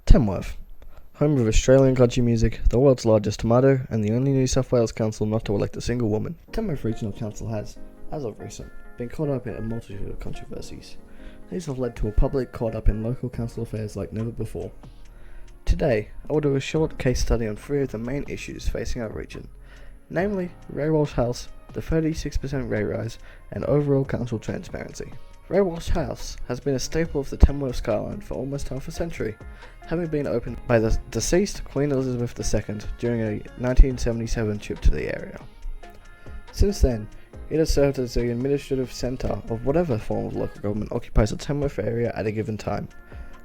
Tamworth, home of Australian country music, the world's largest tomato, and the only New South Wales council not to elect a single woman. Tamworth Regional Council has, as of recent, been caught up in a multitude of controversies. These have led to a public caught up in local council affairs like never before. Today, I will do a short case study on three of the main issues facing our region, namely Ray Walsh House, the 36% rate rise, and overall council transparency. Ray Walsh House has been a staple of the Tamworth skyline for almost half a century, having been opened by the deceased Queen Elizabeth II during a 1977 trip to the area. Since then, it has served as the administrative centre of whatever form of local government occupies the Tamworth area at a given time,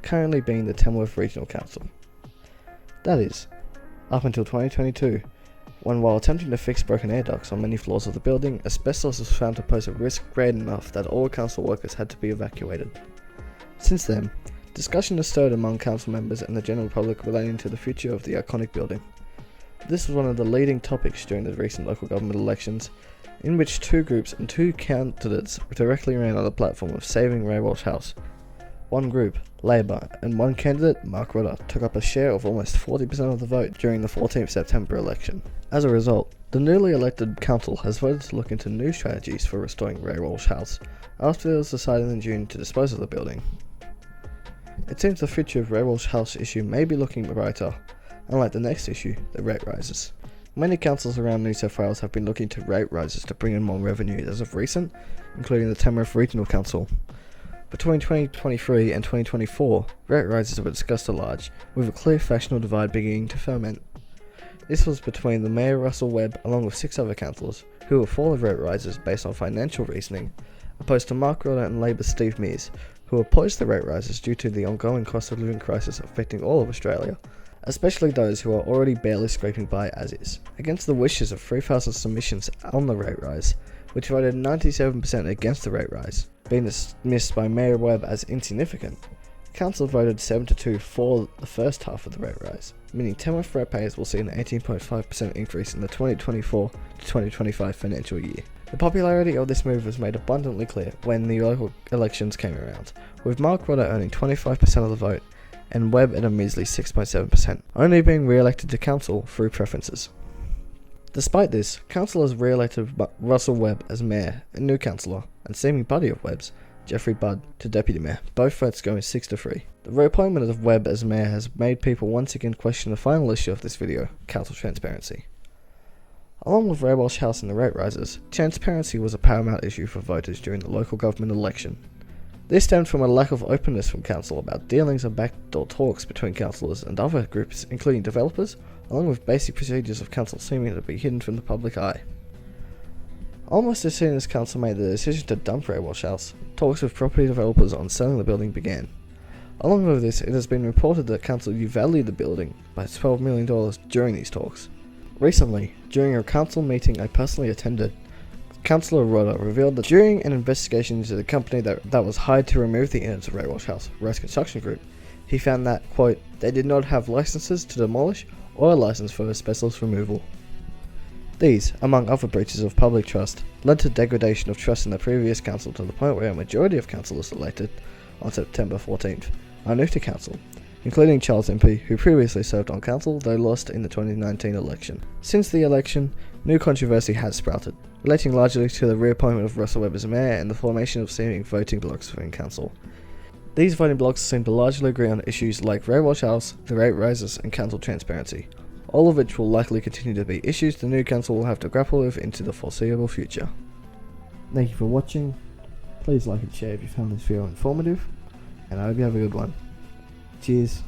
currently being the Tamworth Regional Council. That is, up until 2022, when while attempting to fix broken air ducts on many floors of the building, asbestos was found to pose a risk great enough that all council workers had to be evacuated. Since then, discussion has stirred among council members and the general public relating to the future of the iconic building. This was one of the leading topics during the recent local government elections, in which two groups and two candidates directly ran on the platform of saving Ray Walsh House. One group, Labour, and one candidate, Mark Rodder, took up a share of almost 40% of the vote during the 14th September election. As a result, the newly elected council has voted to look into new strategies for restoring Ray Walsh House, after it was decided in June to dispose of the building. It seems the future of Ray Walsh House issue may be looking brighter, unlike the next issue, the rate rises. Many councils around New South Wales have been looking to rate rises to bring in more revenue as of recent, including the Tamworth Regional Council. Between 2023 and 2024, rate rises were discussed at large, with a clear factional divide beginning to ferment. This was between the Mayor Russell Webb along with 6 other councillors, who were for the rate rises based on financial reasoning, opposed to Mark Rodder and Labour's Steve Mears, who opposed the rate rises due to the ongoing cost of living crisis affecting all of Australia, especially those who are already barely scraping by as is. Against the wishes of 3,000 submissions on the rate rise, which voted 97% against the rate rise, being dismissed by Mayor Webb as insignificant, Council voted 7-2 for the first half of the rate rise, meaning Tamworth ratepayers will see an 18.5% increase in the 2024 to 2025 financial year. The popularity of this move was made abundantly clear when the local elections came around, with Mark Rodder earning 25% of the vote and Webb at a measly 6.7%, only being re-elected to council through preferences. Despite this, council has re-elected Russell Webb as mayor and new councillor, and seeming buddy of Webb's, Jeffrey Budd, to deputy mayor, both votes going 6-3. The reappointment of Webb as mayor has made people once again question the final issue of this video, council transparency. Along with Ray Walsh House and the rate rises, transparency was a paramount issue for voters during the local government election. This stemmed from a lack of openness from council about dealings and backdoor talks between councillors and other groups, including developers, along with basic procedures of council seeming to be hidden from the public eye. Almost as soon as council made the decision to dump Ray Walsh House, talks with property developers on selling the building began. Along with this, it has been reported that council devalued the building by $12 million during these talks. Recently, during a council meeting I personally attended, Councillor Rodder revealed that during an investigation into the company that was hired to remove the innards of Ray Walsh House, Rose Construction Group, he found that, quote, they did not have licenses to demolish or a license for asbestos removal. These, among other breaches of public trust, led to degradation of trust in the previous council to the point where a majority of councillors elected on September 14th are new to council, including Charles MP, who previously served on council though lost in the 2019 election. Since the election, new controversy has sprouted, relating largely to the reappointment of Russell Webb as mayor and the formation of seeming voting blocks within council. These voting blocks seem to largely agree on issues like Ray Walsh House, the rate rises, and council transparency, all of which will likely continue to be issues the new council will have to grapple with into the foreseeable future. Thank you for watching. Please like and share if you found this video informative, and I hope you have a good one. Cheers.